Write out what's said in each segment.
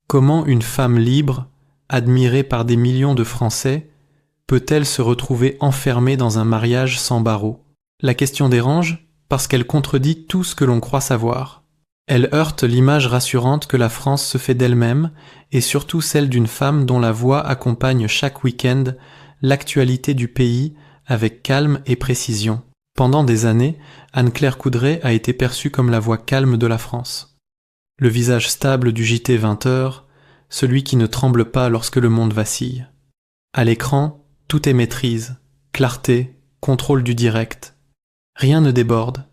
Comment une femme libre, admirée par des millions de Français, peut-elle se retrouver enfermée dans un mariage sans barreaux? La question dérange parce qu'elle contredit tout ce que l'on croit savoir. Elle heurte l'image rassurante que la France se fait d'elle-même et surtout celle d'une femme dont la voix accompagne chaque week-end l'actualité du pays avec calme et précision. Pendant des années, Anne-Claire Coudray a été perçue comme la voix calme de la France. Le visage stable du JT 20h, celui qui ne tremble pas lorsque le monde vacille. À l'écran, tout est maîtrise, clarté, contrôle du direct. Rien ne déborde,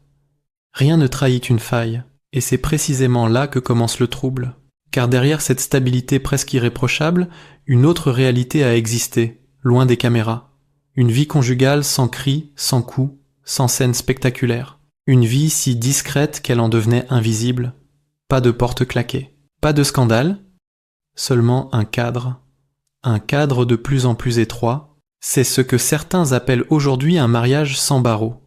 rien ne trahit une faille, et c'est précisément là que commence le trouble. Car derrière cette stabilité presque irréprochable, une autre réalité a existé, loin des caméras. Une vie conjugale sans cris, sans coups, sans scènes spectaculaires. Une vie si discrète qu'elle en devenait invisible. Pas de porte claquée, pas de scandale, seulement un cadre de plus en plus étroit. C'est ce que certains appellent aujourd'hui un mariage sans barreaux.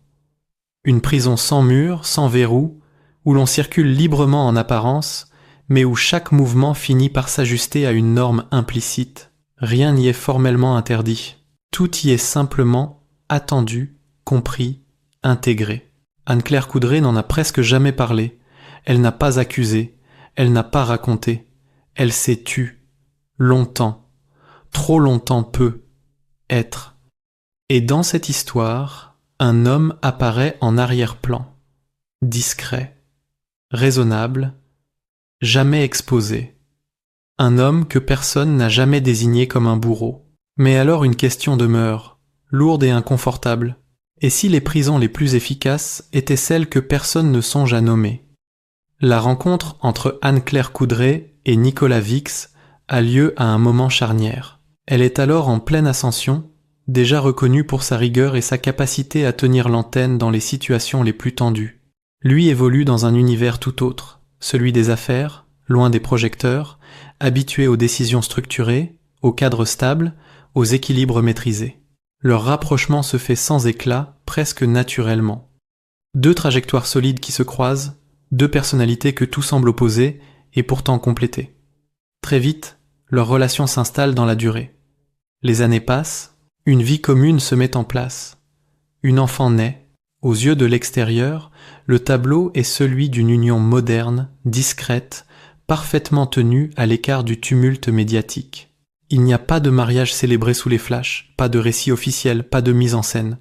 Une prison sans mur, sans verrou, où l'on circule librement en apparence, mais où chaque mouvement finit par s'ajuster à une norme implicite. Rien n'y est formellement interdit. Tout y est simplement attendu, compris, intégré. Anne-Claire Coudray n'en a presque jamais parlé. Elle n'a pas accusé, elle n'a pas raconté. Elle s'est tue. Longtemps. Trop longtemps peut. Être. Et dans cette histoire, un homme apparaît en arrière-plan. Discret. Raisonnable. Jamais exposé. Un homme que personne n'a jamais désigné comme un bourreau. Mais alors une question demeure, lourde et inconfortable. Et si les prisons les plus efficaces étaient celles que personne ne songe à nommer? La rencontre entre Anne-Claire Coudray et Nicolas Vix a lieu à un moment charnière. Elle est alors en pleine ascension, déjà reconnue pour sa rigueur et sa capacité à tenir l'antenne dans les situations les plus tendues. Lui évolue dans un univers tout autre, celui des affaires, loin des projecteurs, habitué aux décisions structurées, aux cadres stables, aux équilibres maîtrisés. Leur rapprochement se fait sans éclat, presque naturellement. Deux trajectoires solides qui se croisent, deux personnalités que tout semble opposer et pourtant compléter. Très vite, leur relation s'installe dans la durée. Les années passent, une vie commune se met en place. Une enfant naît. Aux yeux de l'extérieur, le tableau est celui d'une union moderne, discrète, parfaitement tenue à l'écart du tumulte médiatique. Il n'y a pas de mariage célébré sous les flashs, pas de récit officiel, pas de mise en scène.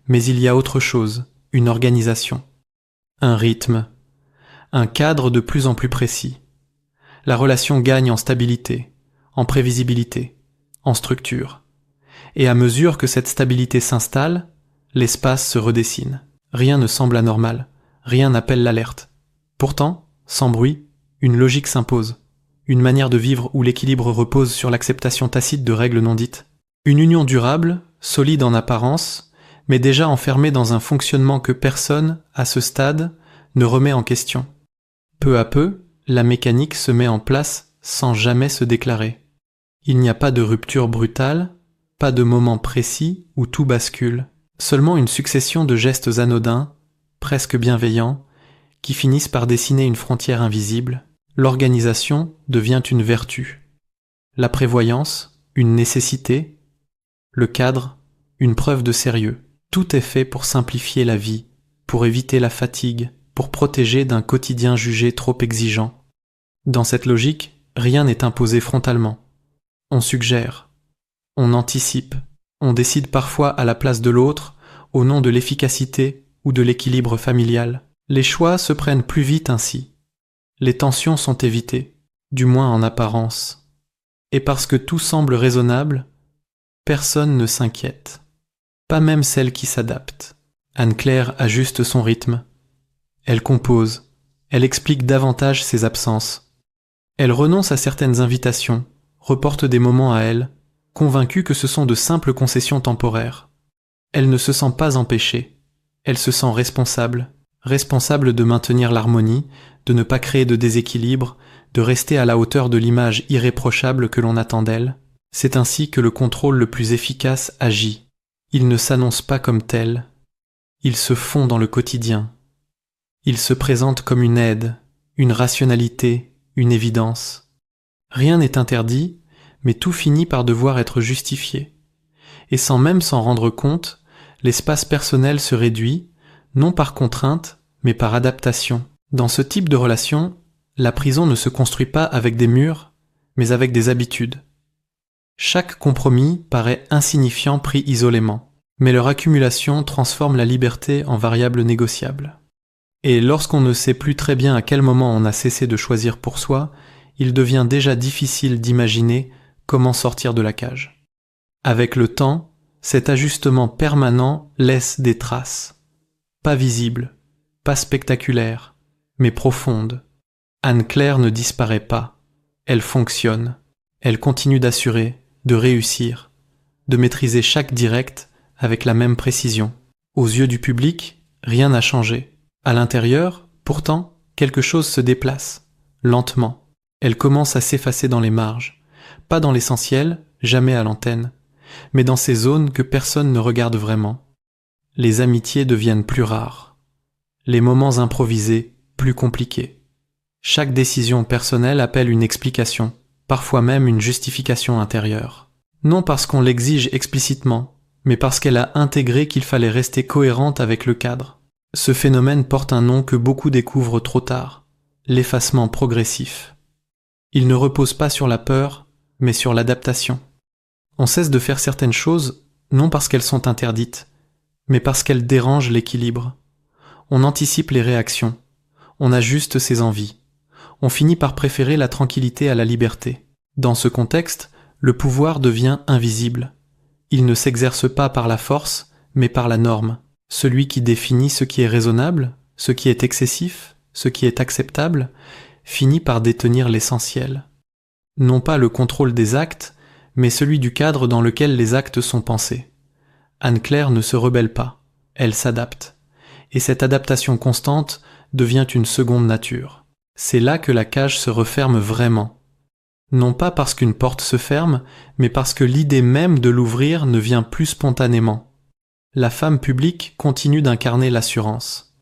Mais il y a autre chose, une organisation. Un rythme. Un cadre de plus en plus précis. La relation gagne en stabilité, en prévisibilité, en structure. Et à mesure que cette stabilité s'installe, l'espace se redessine. Rien ne semble anormal, rien n'appelle l'alerte. Pourtant, sans bruit, une logique s'impose. Une manière de vivre où l'équilibre repose sur l'acceptation tacite de règles non dites. Une union durable, solide en apparence, mais déjà enfermée dans un fonctionnement que personne, à ce stade, ne remet en question. Peu à peu, la mécanique se met en place sans jamais se déclarer. Il n'y a pas de rupture brutale, pas de moment précis où tout bascule, seulement une succession de gestes anodins, presque bienveillants, qui finissent par dessiner une frontière invisible. L'organisation devient une vertu, la prévoyance, une nécessité, le cadre, une preuve de sérieux. Tout est fait pour simplifier la vie, pour éviter la fatigue, pour protéger d'un quotidien jugé trop exigeant. Dans cette logique, rien n'est imposé frontalement. On suggère, on anticipe, on décide parfois à la place de l'autre, au nom de l'efficacité ou de l'équilibre familial. Les choix se prennent plus vite ainsi. Les tensions sont évitées, du moins en apparence. Et parce que tout semble raisonnable, personne ne s'inquiète. Pas même celle qui s'adapte. Anne-Claire ajuste son rythme. Elle compose. Elle explique davantage ses absences. Elle renonce à certaines invitations, reporte des moments à elle, convaincue que ce sont de simples concessions temporaires. Elle ne se sent pas empêchée. Elle se sent responsable. Responsable de maintenir l'harmonie, de ne pas créer de déséquilibre, de rester à la hauteur de l'image irréprochable que l'on attend d'elle. C'est ainsi que le contrôle le plus efficace agit. Il ne s'annonce pas comme tel. Il se fond dans le quotidien. Il se présente comme une aide, une rationalité, une évidence. Rien n'est interdit, mais tout finit par devoir être justifié. Et sans même s'en rendre compte, l'espace personnel se réduit, non par contrainte, mais par adaptation. Dans ce type de relation, la prison ne se construit pas avec des murs, mais avec des habitudes. Chaque compromis paraît insignifiant pris isolément, mais leur accumulation transforme la liberté en variable négociable. Et lorsqu'on ne sait plus très bien à quel moment on a cessé de choisir pour soi, il devient déjà difficile d'imaginer comment sortir de la cage. Avec le temps, cet ajustement permanent laisse des traces, pas visibles, pas spectaculaires, mais profondes. Anne-Claire ne disparaît pas, elle fonctionne, elle continue d'assurer, de réussir, de maîtriser chaque direct avec la même précision. Aux yeux du public, rien n'a changé. À l'intérieur, pourtant, quelque chose se déplace, lentement. Elle commence à s'effacer dans les marges, pas dans l'essentiel, jamais à l'antenne, mais dans ces zones que personne ne regarde vraiment. Les amitiés deviennent plus rares, les moments improvisés plus compliqués. Chaque décision personnelle appelle une explication, parfois même une justification intérieure. Non parce qu'on l'exige explicitement, mais parce qu'elle a intégré qu'il fallait rester cohérente avec le cadre. Ce phénomène porte un nom que beaucoup découvrent trop tard, l'effacement progressif. Il ne repose pas sur la peur, mais sur l'adaptation. On cesse de faire certaines choses, non parce qu'elles sont interdites, mais parce qu'elles dérangent l'équilibre. On anticipe les réactions, on ajuste ses envies. On finit par préférer la tranquillité à la liberté. Dans ce contexte, le pouvoir devient invisible. Il ne s'exerce pas par la force, mais par la norme. Celui qui définit ce qui est raisonnable, ce qui est excessif, ce qui est acceptable, finit par détenir l'essentiel. Non pas le contrôle des actes, mais celui du cadre dans lequel les actes sont pensés. Anne-Claire ne se rebelle pas, elle s'adapte. Et cette adaptation constante devient une seconde nature. C'est là que la cage se referme vraiment. Non pas parce qu'une porte se ferme, mais parce que l'idée même de l'ouvrir ne vient plus spontanément. La femme publique continue d'incarner l'assurance.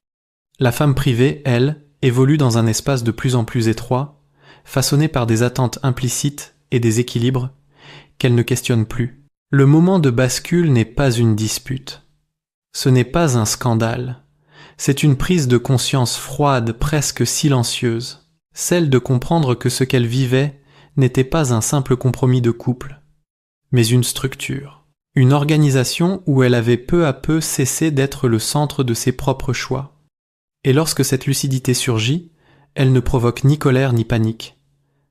La femme privée, elle, évolue dans un espace de plus en plus étroit, façonné par des attentes implicites et des équilibres qu'elle ne questionne plus. Le moment de bascule n'est pas une dispute. Ce n'est pas un scandale. C'est une prise de conscience froide, presque silencieuse, celle de comprendre que ce qu'elle vivait n'était pas un simple compromis de couple, mais une structure, une organisation où elle avait peu à peu cessé d'être le centre de ses propres choix. Et lorsque cette lucidité surgit, elle ne provoque ni colère ni panique.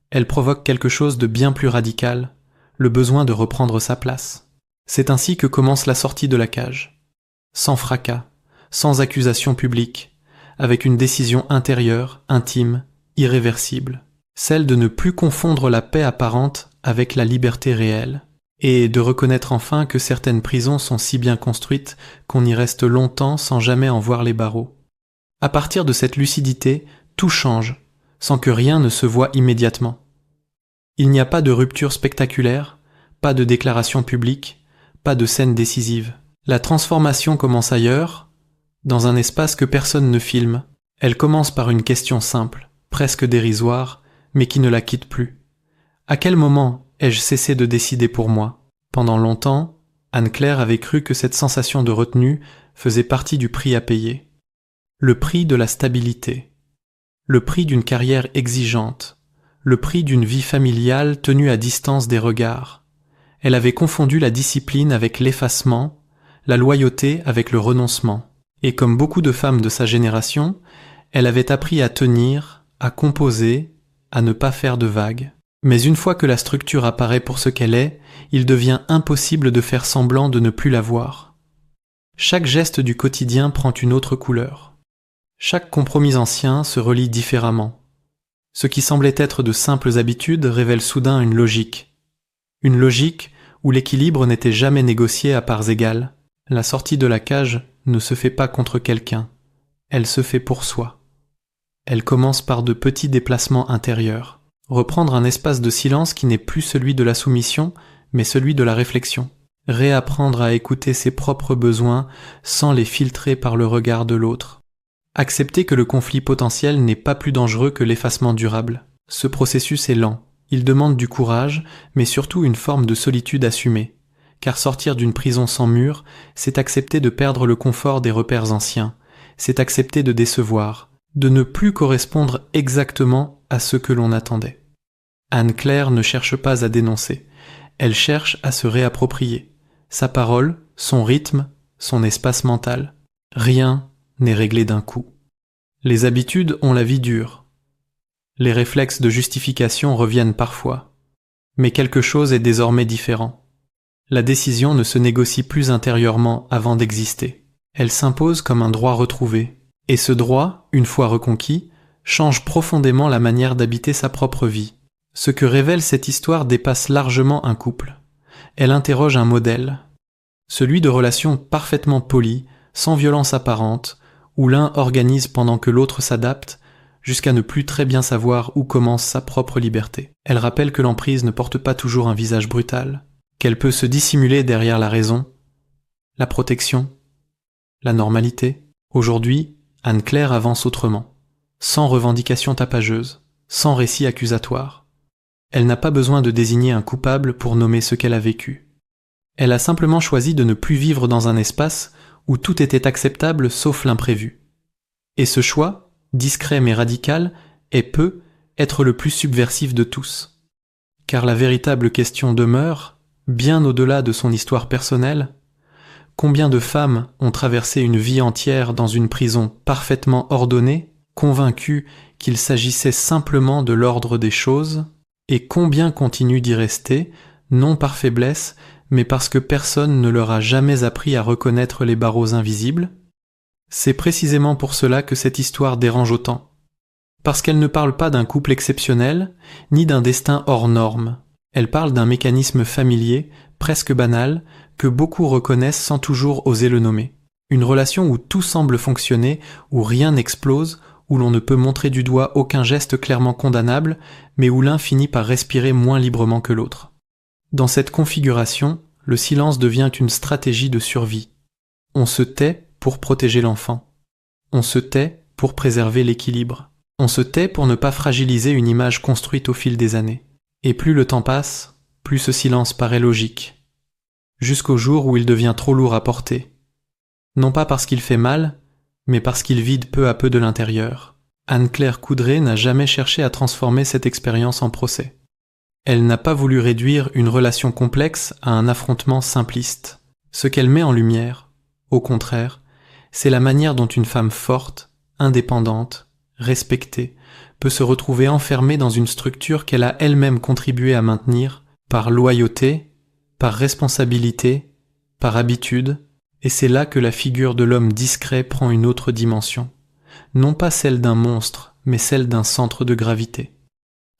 Elle provoque quelque chose de bien plus radical, le besoin de reprendre sa place. C'est ainsi que commence la sortie de la cage. Sans fracas, sans accusation publique, avec une décision intérieure, intime, irréversible, celle de ne plus confondre la paix apparente avec la liberté réelle, et de reconnaître enfin que certaines prisons sont si bien construites qu'on y reste longtemps sans jamais en voir les barreaux. À partir de cette lucidité, tout change, sans que rien ne se voie immédiatement. Il n'y a pas de rupture spectaculaire, pas de déclaration publique, pas de scène décisive. La transformation commence ailleurs, dans un espace que personne ne filme. Elle commence par une question simple, presque dérisoire, mais qui ne la quitte plus. À quel moment ai-je cessé de décider pour moi ? Pendant longtemps, Anne-Claire avait cru que cette sensation de retenue faisait partie du prix à payer. Le prix de la stabilité. Le prix d'une carrière exigeante. Le prix d'une vie familiale tenue à distance des regards. Elle avait confondu la discipline avec l'effacement, la loyauté avec le renoncement. Et comme beaucoup de femmes de sa génération, elle avait appris à tenir, à composer, à ne pas faire de vagues. Mais une fois que la structure apparaît pour ce qu'elle est, il devient impossible de faire semblant de ne plus la voir. Chaque geste du quotidien prend une autre couleur. Chaque compromis ancien se relie différemment. Ce qui semblait être de simples habitudes révèle soudain une logique. Une logique où l'équilibre n'était jamais négocié à parts égales. La sortie de la cage ne se fait pas contre quelqu'un, elle se fait pour soi. Elle commence par de petits déplacements intérieurs, reprendre un espace de silence qui n'est plus celui de la soumission, mais celui de la réflexion, réapprendre à écouter ses propres besoins sans les filtrer par le regard de l'autre, accepter que le conflit potentiel n'est pas plus dangereux que l'effacement durable. Ce processus est lent, Il demande du courage, mais surtout une forme de solitude assumée, car sortir d'une prison sans mur, c'est accepter de perdre le confort des repères anciens, c'est accepter de décevoir, de ne plus correspondre exactement à ce que l'on attendait. Anne-Claire ne cherche pas à dénoncer, elle cherche à se réapproprier. Sa parole, son rythme, son espace mental. Rien n'est réglé d'un coup. Les habitudes ont la vie dure. Les réflexes de justification reviennent parfois. Mais quelque chose est désormais différent. La décision ne se négocie plus intérieurement avant d'exister. Elle s'impose comme un droit retrouvé. Et ce droit, une fois reconquis, change profondément la manière d'habiter sa propre vie. Ce que révèle cette histoire dépasse largement un couple. Elle interroge un modèle, celui de relations parfaitement polies, sans violence apparente, où l'un organise pendant que l'autre s'adapte, jusqu'à ne plus très bien savoir où commence sa propre liberté. Elle rappelle que l'emprise ne porte pas toujours un visage brutal, qu'elle peut se dissimuler derrière la raison, la protection, la normalité. Aujourd'hui, Anne-Claire avance autrement, sans revendication tapageuse, sans récit accusatoire. Elle n'a pas besoin de désigner un coupable pour nommer ce qu'elle a vécu. Elle a simplement choisi de ne plus vivre dans un espace où tout était acceptable sauf l'imprévu. Et ce choix, discret mais radical, peut être le plus subversif de tous. Car la véritable question demeure, bien au-delà de son histoire personnelle, combien de femmes ont traversé une vie entière dans une prison parfaitement ordonnée, convaincues qu'il s'agissait simplement de l'ordre des choses, et combien continuent d'y rester, non par faiblesse, mais parce que personne ne leur a jamais appris à reconnaître les barreaux invisibles? C'est précisément pour cela que cette histoire dérange autant. Parce qu'elle ne parle pas d'un couple exceptionnel, ni d'un destin hors norme. Elle parle d'un mécanisme familier, presque banal, que beaucoup reconnaissent sans toujours oser le nommer. Une relation où tout semble fonctionner, où rien n'explose, où l'on ne peut montrer du doigt aucun geste clairement condamnable, mais où l'un finit par respirer moins librement que l'autre. Dans cette configuration, le silence devient une stratégie de survie. On se tait pour protéger l'enfant. On se tait pour préserver l'équilibre. On se tait pour ne pas fragiliser une image construite au fil des années. Et plus le temps passe, plus ce silence paraît logique. Jusqu'au jour où il devient trop lourd à porter. Non pas parce qu'il fait mal, mais parce qu'il vide peu à peu de l'intérieur. Anne-Claire Coudray n'a jamais cherché à transformer cette expérience en procès. Elle n'a pas voulu réduire une relation complexe à un affrontement simpliste. Ce qu'elle met en lumière, au contraire, c'est la manière dont une femme forte, indépendante, respectée, peut se retrouver enfermée dans une structure qu'elle a elle-même contribué à maintenir par loyauté, par responsabilité, par habitude, et c'est là que la figure de l'homme discret prend une autre dimension. Non pas celle d'un monstre, mais celle d'un centre de gravité.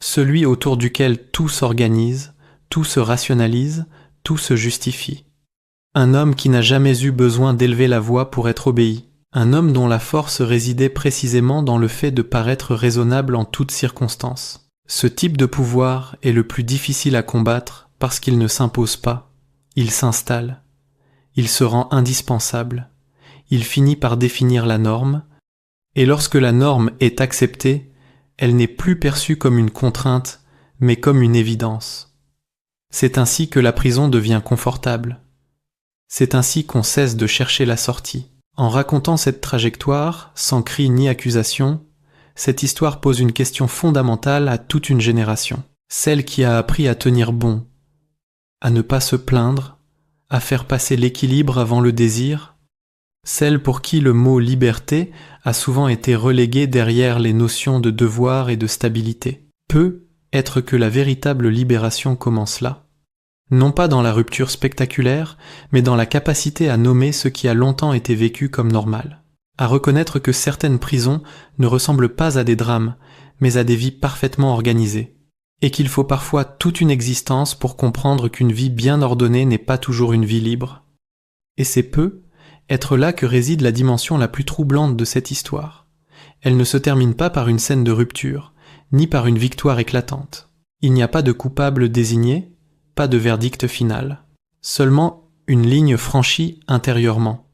Celui autour duquel tout s'organise, tout se rationalise, tout se justifie. Un homme qui n'a jamais eu besoin d'élever la voix pour être obéi. Un homme dont la force résidait précisément dans le fait de paraître raisonnable en toutes circonstances. Ce type de pouvoir est le plus difficile à combattre parce qu'il ne s'impose pas, il s'installe. Il se rend indispensable. Il finit par définir la norme, et lorsque la norme est acceptée, elle n'est plus perçue comme une contrainte, mais comme une évidence. C'est ainsi que la prison devient confortable. C'est ainsi qu'on cesse de chercher la sortie. En racontant cette trajectoire, sans cri ni accusation, cette histoire pose une question fondamentale à toute une génération. Celle qui a appris à tenir bon, à ne pas se plaindre, à faire passer l'équilibre avant le désir, celle pour qui le mot liberté a souvent été relégué derrière les notions de devoir et de stabilité. Peut être que la véritable libération commence là. Non pas dans la rupture spectaculaire, mais dans la capacité à nommer ce qui a longtemps été vécu comme normal. À reconnaître que certaines prisons ne ressemblent pas à des drames, mais à des vies parfaitement organisées. Et qu'il faut parfois toute une existence pour comprendre qu'une vie bien ordonnée n'est pas toujours une vie libre. Et c'est être là que réside la dimension la plus troublante de cette histoire. Elle ne se termine pas par une scène de rupture, ni par une victoire éclatante. Il n'y a pas de coupable désigné, pas de verdict final. Seulement une ligne franchie intérieurement.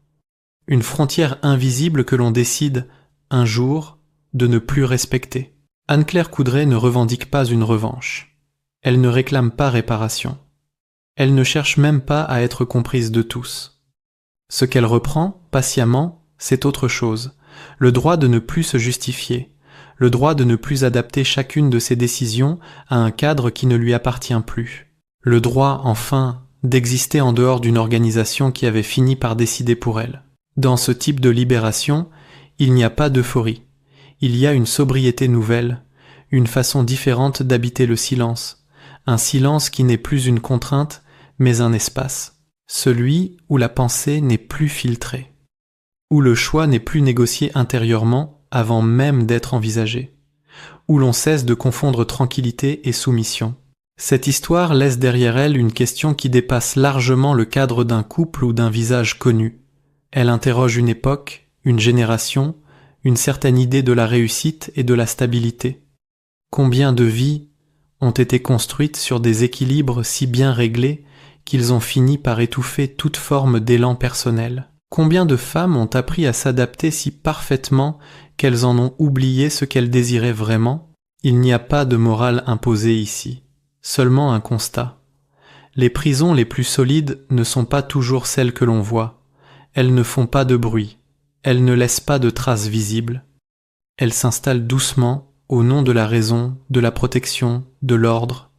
Une frontière invisible que l'on décide, un jour, de ne plus respecter. Anne-Claire Coudray ne revendique pas une revanche. Elle ne réclame pas réparation. Elle ne cherche même pas à être comprise de tous. Ce qu'elle reprend, patiemment, c'est autre chose, le droit de ne plus se justifier, le droit de ne plus adapter chacune de ses décisions à un cadre qui ne lui appartient plus, le droit, enfin, d'exister en dehors d'une organisation qui avait fini par décider pour elle. Dans ce type de libération, il n'y a pas d'euphorie, il y a une sobriété nouvelle, une façon différente d'habiter le silence, un silence qui n'est plus une contrainte, mais un espace, celui où la pensée n'est plus filtrée, où le choix n'est plus négocié intérieurement avant même d'être envisagé, où l'on cesse de confondre tranquillité et soumission. Cette histoire laisse derrière elle une question qui dépasse largement le cadre d'un couple ou d'un visage connu. Elle interroge une époque, une génération, une certaine idée de la réussite et de la stabilité. Combien de vies ont été construites sur des équilibres si bien réglés qu'ils ont fini par étouffer toute forme d'élan personnel? Combien de femmes ont appris à s'adapter si parfaitement qu'elles en ont oublié ce qu'elles désiraient vraiment? Il n'y a pas de morale imposée ici, seulement un constat. Les prisons les plus solides ne sont pas toujours celles que l'on voit. Elles ne font pas de bruit, elles ne laissent pas de traces visibles. Elles s'installent doucement au nom de la raison, de la protection, de l'ordre.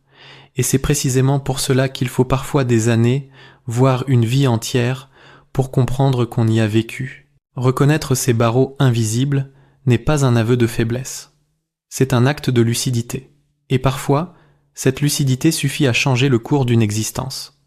Et c'est précisément pour cela qu'il faut parfois des années, voire une vie entière, pour comprendre qu'on y a vécu. Reconnaître ces barreaux invisibles n'est pas un aveu de faiblesse. C'est un acte de lucidité. Et parfois, cette lucidité suffit à changer le cours d'une existence.